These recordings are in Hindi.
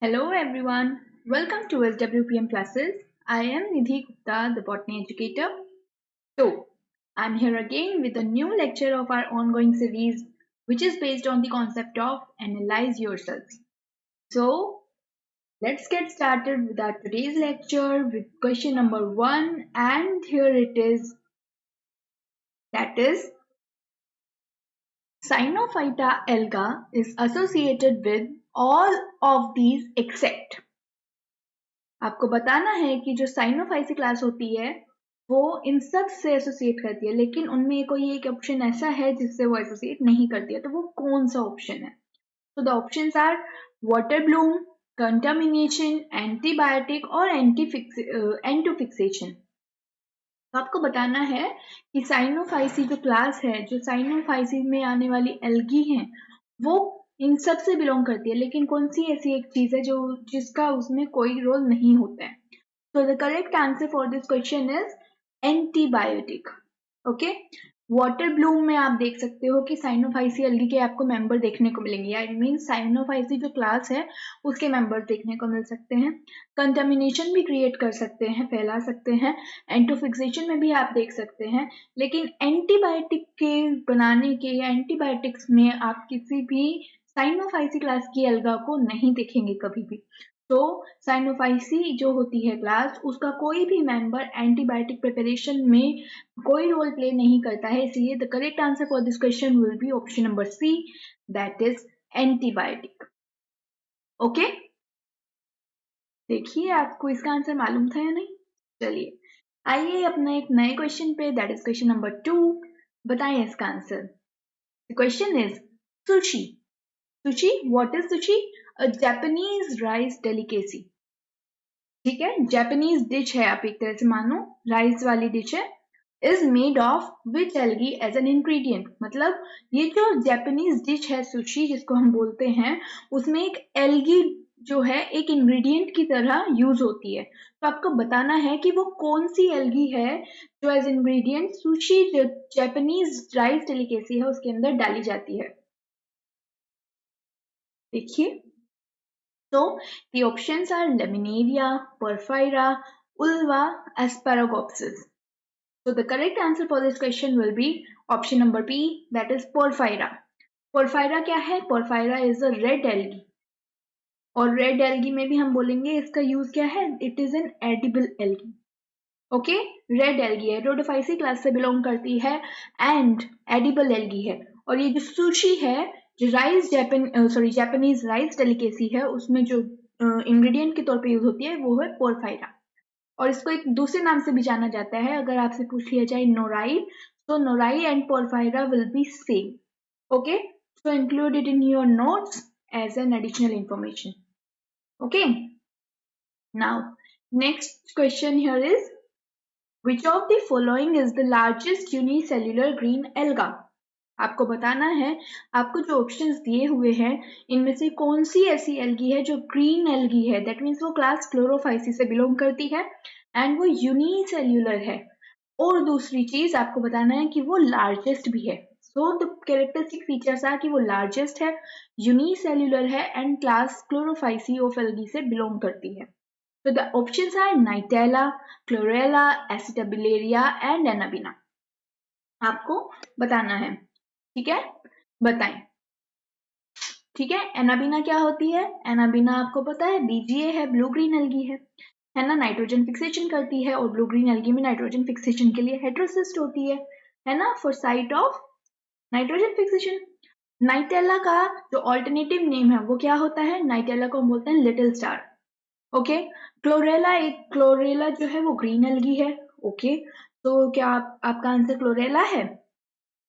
Hello everyone, welcome to SWPM classes. I am Nidhi Gupta, the botany educator. So, I'm here again with a new lecture of our ongoing series, which is based on the concept of analyze yourselves. So, let's get started with our today's lecture with question number 1, and here it is. That is, Cyanophyta alga is associated with all of these except. आपको बताना है कि जो साइनोफाइसी क्लास होती है वो इन सब से एसोसिएट करती है, लेकिन उनमें कोई एक ऑप्शन ऐसा है जिससे वो एसोसिएट नहीं करती है, तो वो कौन सा ऑप्शन है? तो the options are water bloom, contamination, antibiotic और एंटोफिक्सेशन। तो आपको बताना है कि साइनोफाइसी जो क्लास है, जो साइनोफाइसी में आने वाली एल्गी हैं, वो इन सब से बिलोंग करती है, लेकिन कौन सी ऐसी एक चीज है जो जिसका उसमें कोई रोल नहीं होता है? So the correct answer for this question is antibiotic. Okay, water Bloom में आप देख सकते हो कि साइनोफाइसी एल्गी के आपको मेंबर देखने को मिलेंगे, आई मीन साइनोफाइसी जो क्लास है उसके मेंबर देखने को मिल सकते हैं। कंटामिनेशन भी क्रिएट कर सकते हैं, फैला सकते हैं। एंटोफिक्सेशन में भी आप देख सकते हैं, लेकिन एंटीबायोटिक के बनाने के या एंटीबायोटिक्स में आप किसी भी साइनोफाइसी क्लास की एल्गा को नहीं देखेंगे कभी भी। तो साइनोफाइसी जो होती है क्लास, उसका कोई भी मेंबर एंटीबायोटिक प्रिपरेशन में कोई रोल प्ले नहीं करता है, इसलिए the correct answer for this question will be option number C, that is antibiotic. Okay, देखिए आपको इसका आंसर मालूम था या नहीं? चलिए आइए अपने एक नए क्वेश्चन पे, दैट इज क्वेश्चन नंबर 2। बताइए इसका answer. The question is sushi. Sushi, what is sushi? A Japanese rice delicacy. ठीक है, जापानीज डिश है, आप एक तरह से मानो राइस वाली डिश है। Is made of which algae as an ingredient, मतलब ये जो जापानीज डिश है सुशी जिसको हम बोलते हैं, उसमें एक एल्गी जो है एक इंग्रेडिएंट की तरह यूज होती है। तो आपको बताना है कि वो कौन सी एल्गी है जो एज इंग्रेडिएंट सुशी जो जापानीज राइस डेलिकेसी है उसके अंदर डाली जाती है। देखिए, so the options are Laminaria, Porphyra, Ulva, Asparagopsis. So the correct answer for this question will be option number B, that is Porphyra. Porphyra क्या है? Porphyra is a red algae, और रेड एल्गी में भी हम बोलेंगे इसका यूज क्या है? It is an edible algae. Okay, red algae है, रोडोफाइसी क्लास से बिलोंग करती है एंड एडिबल एल्गी है। और ये जो सुशी है, जो राइस जापानीज राइस डेलिकेसी है, उसमें जो इंग्रेडिएंट के तौर पे यूज होती है वो है पोरफायरा। और इसको एक दूसरे नाम से भी जाना जाता है, अगर आपसे पूछ लिया जाए नोराई, तो nori and porphyra will be same. Okay, so include it in your notes as an additional information. Okay, now next question here is Which of the following is the largest unicellular green alga? आपको बताना है, आपको जो ऑप्शंस दिए हुए हैं इनमें से कौन सी ऐसी एल्गी है जो ग्रीन एल्गी है, दैट मीन्स वो क्लास क्लोरोफाइसी से बिलोंग करती है एंड वो यूनिसेल्युलर है। और दूसरी चीज आपको बताना है कि वो लार्जेस्ट भी है। So the characteristic features are कि वो लार्जेस्ट है, यूनिसेल्युलर है and class chlorophyceae of algae से बिलोंग करती है। So the options are Nightella, Chlorella, Acetabularia and Anabina. आपको बताना है, ठीक है? बताएं। ठीक है, एनाबिना क्या होती है? एनाबिना आपको पता है बीजीए है, ब्लू ग्रीन एल्गी है ना, नाइट्रोजन फिक्सेशन करती है और ब्लू ग्रीन एल्गी में नाइट्रोजन फिक्सेशन के लिए हेटेरोसिस्ट होती है ना, for site of nitrogen fixation. Nitella का जो ऑल्टरनेटिव नेम है वो क्या होता है? नाइटेला को हम बोलते हैं लिटिल स्टार। ओके, क्लोरेला जो है वो ग्रीन एल्गी है। ओके, तो क्या आपका आंसर क्लोरेला है?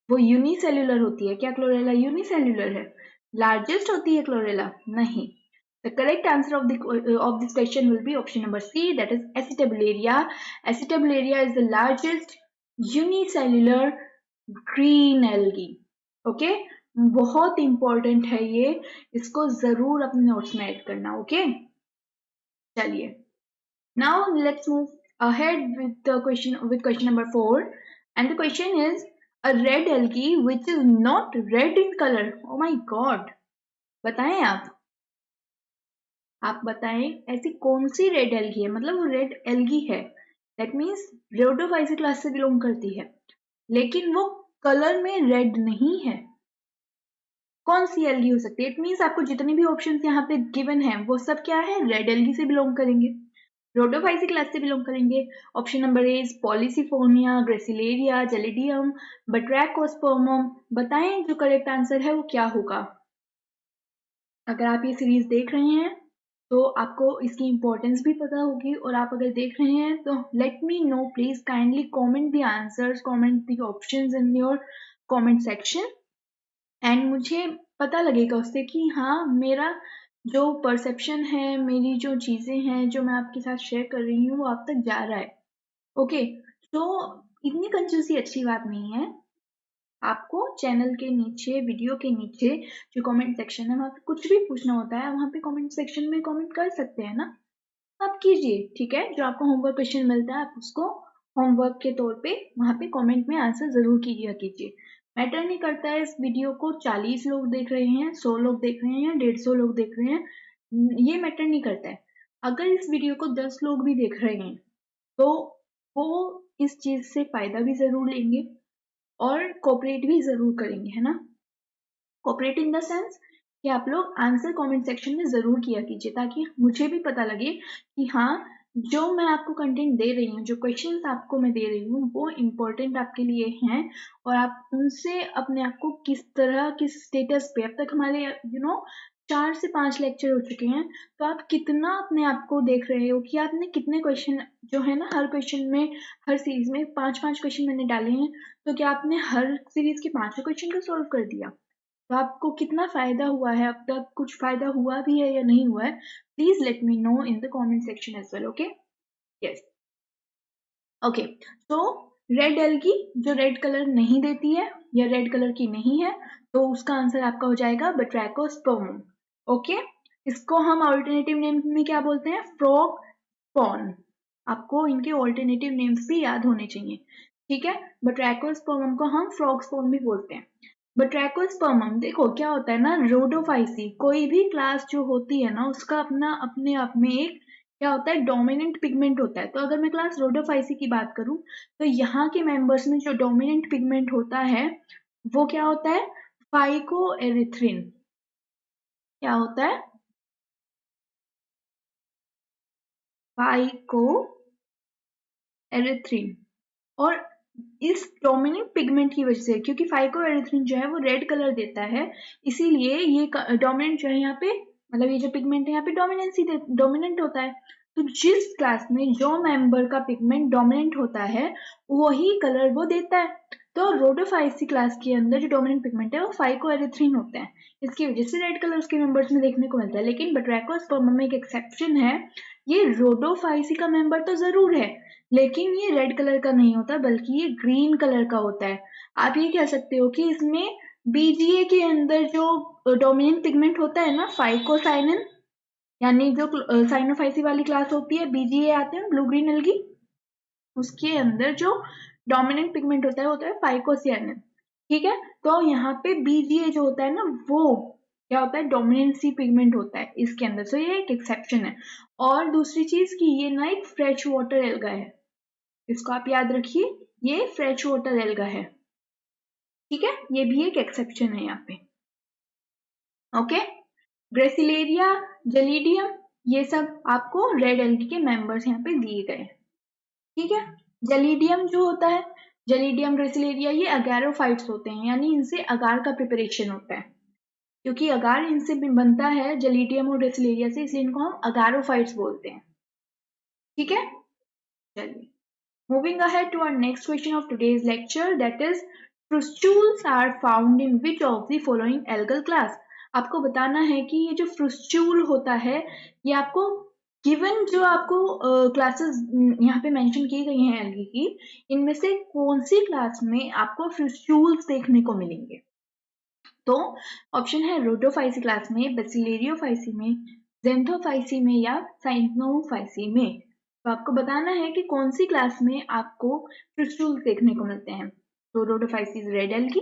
वो यूनिसेल्युलर होती है क्या? क्लोरेला यूनिसेल्युलर है? लार्जेस्ट होती है क्लोरेला? नहीं। The correct answer of this question will be option number C, that is Acetabularia. Acetabularia is the largest unicellular green algae. Okay, बहुत इंपॉर्टेंट है ये, इसको जरूर अपने नोट्स में ऐड करना। ओके, चलिए, now let's move ahead with question number 4, and the question is a red algae which is not red in color. Oh my god, बताएं आप। आप बताएं ऐसी कौन सी रेड एल्गी है, मतलब वो रेड एल्गी है, दैट मीन्स रोडोफाइसी क्लास से बिलोंग करती है, लेकिन वो कलर में रेड नहीं है। कौन सी एल्गी हो सकती है? इट मीन्स आपको जितनी भी ऑप्शंस यहाँ पे गिवन है वो सब क्या है, रेड एल्गी से बिलोंग करेंगे, रोडोफाइसी क्लास से बिलोंग करेंगे। Option number A is Polysiphonia, Gracilaria, Gelidium, Batrachospermum. बताएं जो करेक्ट आंसर है वो क्या होगा। अगर आप ये सीरीज देख रहे हैं तो आपको इसकी इंपॉर्टेंस भी पता होगी, और आप अगर देख रहे हैं तो late me no please, kindly comment the answers, comment the options in your comment section, and मुझे पता लगेगा उससे कि हाँ मेरा जो परसेप्शन है, मेरी जो चीजें हैं जो मैं आपके साथ शेयर कर रही हूँ वो आप तक जा रहा है। ओके, तो इतनी कंजूसी अच्छी बात नहीं है। आपको चैनल के नीचे, वीडियो के नीचे जो कमेंट सेक्शन है वहाँ पे कुछ भी पूछना होता है, वहाँ पे कमेंट सेक्शन में कमेंट कर सकते हैं ना, आप कीजिए, ठीक है। जो आपको होमवर्क क्वेश्चन मिलता है आप उसको होमवर्क के तौर पे वहाँ पे कमेंट में आंसर जरूर कीजिए। मैटर नहीं करता है इस वीडियो को 40 लोग देख रहे हैं, 100 लोग देख रहे हैं या 150 लोग देख रहे हैं, ये मैटर नहीं करता है। अगर इस वीडियो को 10 लोग भी देख रहे हैं तो वो इस चीज से फायदा भी जरूर लेंगे और कोऑपरेट भी जरूर करेंगे, है ना। कोऑपरेट इन द सेंस कि आप लोग आंसर कमेंट सेक्शन में जरूर किया कीजिए, ताकि मुझे भी पता लगे कि हाँ जो मैं आपको कंटेंट दे रही हूँ, जो क्वेश्चंस आपको मैं दे रही हूँ वो इम्पोर्टेंट आपके लिए हैं, और आप उनसे अपने आप को किस तरह, किस स्टेटस पे, अब तक हमारे 4 से 5 लेक्चर हो चुके हैं, तो आप कितना अपने आप को देख रहे हो कि आपने कितने क्वेश्चन जो है ना, हर क्वेश्चन में, हर सीरीज में 5-5 क्वेश्चन मैंने डाले हैं, तो क्या आपने हर सीरीज के 5 क्वेश्चन को सॉल्व कर दिया? तो आपको कितना फायदा हुआ है, अब तक कुछ फायदा हुआ भी है या नहीं हुआ है, please let me know in the comment section as well. Okay, yes, okay. तो रेड एल्गी जो रेड कलर नहीं देती है या रेड कलर की नहीं है, तो उसका आंसर आपका हो जाएगा बट्रैकोस्पर्मम। ओके, इसको हम ऑल्टरनेटिव नेम में क्या बोलते हैं, फ्रॉग स्पॉन। आपको इनके ऑल्टरनेटिव नेम्स भी याद होने चाहिए, ठीक है। बट्रैकोस्पर्मम को हम फ्रॉग स्पॉन भी बोलते हैं। बट्रैकोस्पर्मम देखो क्या होता है ना, रोडोफाइसी, कोई भी क्लास जो होती है ना उसका अपना अपने आप में एक क्या होता है, डोमिनेंट पिगमेंट होता है। तो अगर मैं क्लास रोडोफाइसी की बात करूं तो यहाँ के मेंबर्स में जो डोमिनेंट पिगमेंट होता है वो क्या होता है, फाइकोएरिथ्रिन। क्या होता है, फाइकोएरिथ्रिन। और इस डोमिनेंट पिगमेंट की वजह से, क्योंकि फाइकोएरिथ्रिन जो है वो रेड कलर देता है, इसीलिए ये डोमिनेंट जो है यहाँ पे, मतलब ये जो पिगमेंट है यहाँ पे डोमिनेंट होता है। तो जिस क्लास में जो मेंबर का पिगमेंट डोमिनेंट होता है वही कलर वो देता है। तो रोडोफाइसी क्लास के अंदर जो डोमिनेंट पिगमेंट है वो फाइकोएरिथ्रिन होता है, इसकी वजह से रेड कलर उसके मेंबर्स में देखने को मिलता है। लेकिन बट्रैकोस्पर्मम में एक एक्सेप्शन है, ये रोडोफाइसी का मेंबर तो जरूर है लेकिन ये रेड कलर का नहीं होता, बल्कि ये ग्रीन कलर का होता है। आप ये कह सकते हो कि इसमें बीजीए के अंदर जो डोमिनेंट पिगमेंट होता है ना, फाइकोसाइनिन, यानी जो साइनोफाइसी वाली क्लास होती है, बीजीए आते हैं ब्लू ग्रीन एल्गी, उसके अंदर जो डोमिनेंट पिगमेंट होता है वो होता है फाइकोसियानिन, ठीक है। तो यहाँ पे बीजीए जो होता है ना वो क्या होता है, डोमिनेंसी पिगमेंट होता है इसके अंदर, सो ये एक एक्सेप्शन है। और दूसरी चीज कि ये ना एक फ्रेश वाटर एल्गा है, इसको आप याद रखिए, ये फ्रेश वाटर एल्गा है, ठीक है, ये भी एक एक्सेप्शन है यहाँ पे। ओके, ग्रेसिलेरिया, जेलिडियम, ये सब आपको रेड एल्गी के मेंबर्स यहाँ पे दिए गए, ठीक है। जेलिडियम जो होता है, जेलिडियम, ग्रेसिलेरिया, ये अगैरोफाइट्स होते हैं, यानी इनसे अगार का प्रिपरेशन होता है, क्योंकि अगार इनसे बनता है जेलिडियम और ग्रेसिलेरिया से, इसलिए इनको हम अगारोफाइट्स बोलते हैं, ठीक है। चलिए, moving ahead to our next question of today's lecture, that is, frustules are found in which of the following algal class? आपको बताना है कि ये जो फ्रुस्टूल होता है ये आपको गिवन जो आपको क्लासेस यहाँ पे मेंशन की गई हैं एल्गी की, इनमें से कौन सी क्लास में आपको फ्रुस्टूल्स देखने को मिलेंगे। तो ऑप्शन है रोडोफाइसी क्लास में, बेसिलेरियोफाइसी में, जेंथोफाइसी में या साइनोफाइसी में। तो आपको बताना है कि कौन सी क्लास में आपको क्रिस्टल्स देखने को मिलते हैं। तो Rhodophyceae is red algae,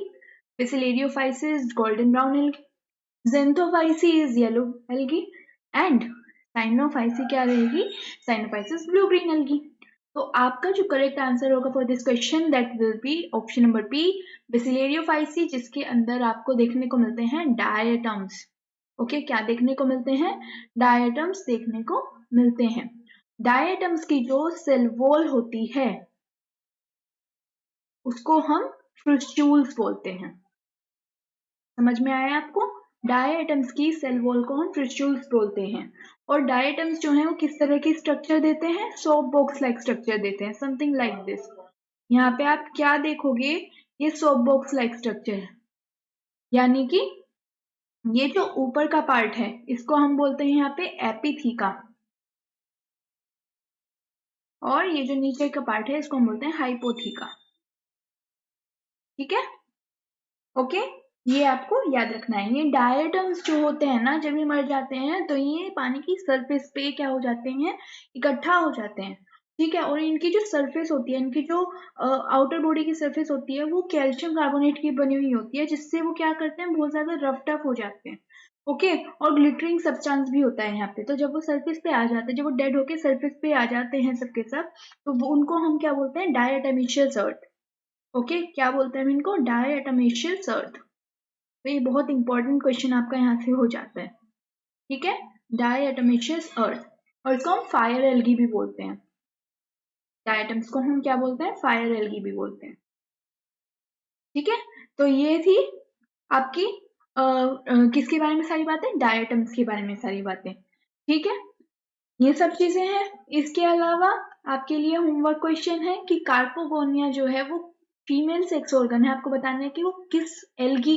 Bacillariophyceae is golden brown algae, Xanthophyceae is yellow algae, and Cyanophyceae क्या रहेगी? Cyanophyceae blue green algae. तो आपका जो करेक्ट आंसर होगा for this question that will be option number B, Bacillariophyceae, जिसके अंदर आपको देखने को मिलते हैं डायटम्स। ओके, क्या देखने को मिलते हैं? डायटम्स देखने को मिलते हैं। डायटम्स की जो सेल वॉल होती है उसको हम फ्रिस्टूल्स बोलते हैं। समझ में आया आपको? डायटम्स की सेल वॉल को हम फ्रिस्टूल्स बोलते हैं। और डायटम्स जो है वो किस तरह की स्ट्रक्चर देते हैं? सोप बॉक्स लाइक स्ट्रक्चर देते हैं, समथिंग लाइक दिस। यहाँ पे आप क्या देखोगे? ये सोप बॉक्स लाइक स्ट्रक्चर है, यानी कि ये जो ऊपर का पार्ट है इसको हम बोलते हैं यहाँ पे एपिथीका, और ये जो नीचे का पार्ट है इसको हम बोलते हैं हाइपोथीका। ठीक है, ओके। ये आपको याद रखना है। ये डायटम्स जो होते हैं ना, जब ये मर जाते हैं तो ये पानी की सरफेस पे क्या हो जाते हैं? इकट्ठा हो जाते हैं। ठीक है, और इनकी जो सरफेस होती है, इनकी जो आउटर बॉडी की सरफेस होती है वो कैल्शियम कार्बोनेट की बनी हुई होती है, जिससे वो क्या करते हैं? बहुत ज्यादा रफ टफ हो जाते हैं। ओके, और ग्लिटरिंग सब्सटेंस भी होता है यहाँ पे। तो जब वो सरफेस पे आ जाते हैं, जब वो डेड होके सरफेस पे आ जाते हैं सबके सब, तो वो उनको हम क्या बोलते हैं? डायटमेशियस अर्थ। ओके, क्या बोलते हैं हम इनको? डायटमेशियस अर्थ। तो ये बहुत इंपॉर्टेंट क्वेश्चन आपका यहाँ से हो जाता है। ठीक है, डायटमेशियस अर्थ, और इसको हम फायर एल्गी भी बोलते हैं। डायटम्स को हम क्या बोलते हैं? फायर एल्गी भी बोलते हैं। ठीक है, तो ये थी आपकी किसके बारे में सारी बातें? डायटम्स के बारे में सारी बातें। ठीक है, ये सब चीजें हैं। इसके अलावा आपके लिए होमवर्क क्वेश्चन है कि कार्पोगोनिया जो है वो फीमेल सेक्स ऑर्गन है। आपको बताना है कि वो किस एल्गी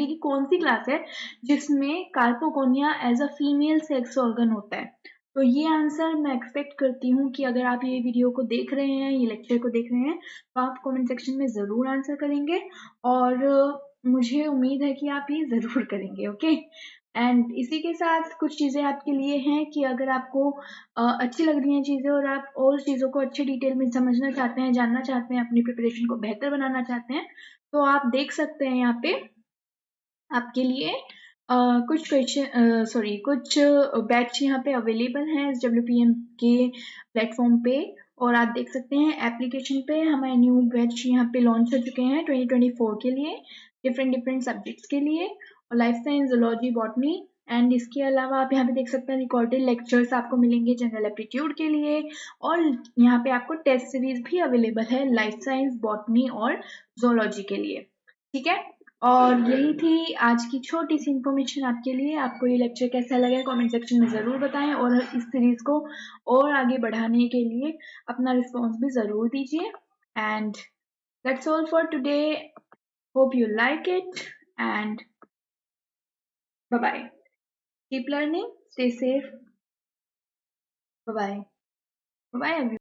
की कौन सी क्लास है जिसमें carpogonia as a female sex organ होता है। तो ये आंसर मैं एक्सपेक्ट करती हूँ कि अगर आप ये वीडियो को देख रहे हैं, ये लेक्चर को देख रहे हैं, तो आप कमेंट सेक्शन में जरूर आंसर करेंगे, और मुझे उम्मीद है कि आप ये जरूर करेंगे। ओके, एंड इसी के साथ कुछ चीज़ें आपके लिए हैं कि अगर आपको अच्छी लग रही हैं चीज़ें और आप और चीज़ों को अच्छे डिटेल में समझना चाहते हैं, जानना चाहते हैं, अपनी प्रिपरेशन को बेहतर बनाना चाहते हैं, तो आप देख सकते हैं यहाँ पे आपके लिए कुछ क्वेश्चन कुछ बैच यहाँ पे अवेलेबल हैं SWPM के प्लेटफॉर्म पे, और आप देख सकते हैं एप्लीकेशन पे हमारे न्यू बैच यहाँ पे लॉन्च हो चुके हैं 2024 के लिए, डिफरेंट सब्जेक्ट्स के लिए, और life science, zoology, botany. And इसके अलावा आप यहाँ पे देख सकते हैं रिकॉर्डेड लेक्चर्स आपको मिलेंगे जनरल एप्टीट्यूड के लिए, और यहाँ पे आपको टेस्ट सीरीज भी अवेलेबल है लाइफ साइंस, बॉटनी और जूलॉजी के लिए। ठीक है, और यही थी आज की छोटी सी इन्फॉर्मेशन आपके लिए। आपको ये लेक्चर कैसा लगा कमेंट सेक्शन में ज़रूर बताएं, और इस सीरीज को और आगे बढ़ाने के लिए अपना रिस्पॉन्स भी ज़रूर दीजिए। And that's all for today, hope you like it, and bye bye, keep learning, stay safe, bye bye, bye bye.